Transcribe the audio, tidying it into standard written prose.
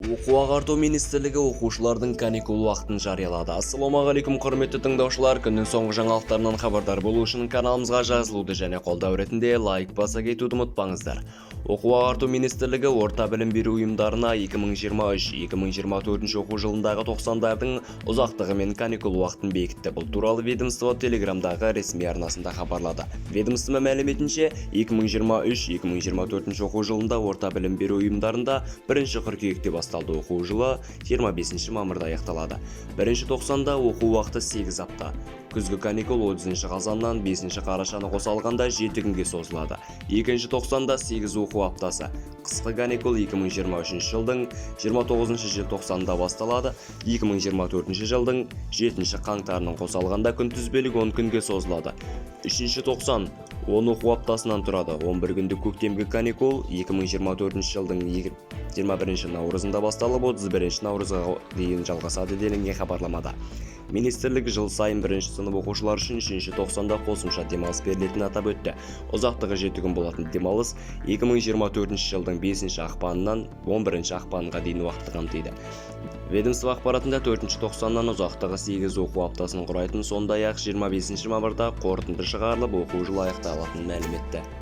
Оқу-ағарту министрлігі оқушылардың каникул уақытын жариялады. Ассалаумағалейкум құрметті тыңдаушылар, күннің соңғы жаңалықтарынан хабардар болу үшін каналымызға жазылуды және қолдау ретінде лайк баса кетуді ұмытпаңыздар. Оқу-ағарту министрлігі орта білім беру ұйымдарына 2023-2024 оқу жылындағы 90-дардың ұзақтығы мен каникул уақытын бекітті. Бұл туралы ведомство Телеграмдағы ресми арнасында хабарлады. Ведомство мәліметінше 2023-2024 оқу жылында орта білім беру ұйымдарында 1 қыркүйекте басталды. Оқу жылы 25 мамырда аяқталады. 1-90-да оқу уақыты 8 апта. Күзгі каникул 30 қазаннан 5 қарашаны қоса алғанда 7 күнге созылады. 2-90-да 8 оқу аптасы. Қысқы каникул 2023 жылдың 29 желтоқсанында басталады. 2024 жылдың 7 қаңтарының қоса алғанда күнтізбелік 10 күнге созылады. 3-90 10 оқу аптасынан тұрады. 11 күндік көктемгі каникул 2024 жылдың 21 наурызында басталып, 31 наурызға дейін жалғасады делінген хабарламада. Министрлік жыл сайын 1 сынып оқушылар үшін 3-90-да қосымша демалыс берілетінін атап өтті. Ұзақтығы 7 күн болатын демалыс 2024 жылдың 5 ақпанынан 11 ақпанға дейін уақытты қамтиды. Ведомство ақпаратында 4-90-нан ұзақтығы 8 оқу аптасын құрайтын, сондай-ақ 25 мамырда қорытынды шығарылып, оқу жылы аяқталатынын мәлім етті.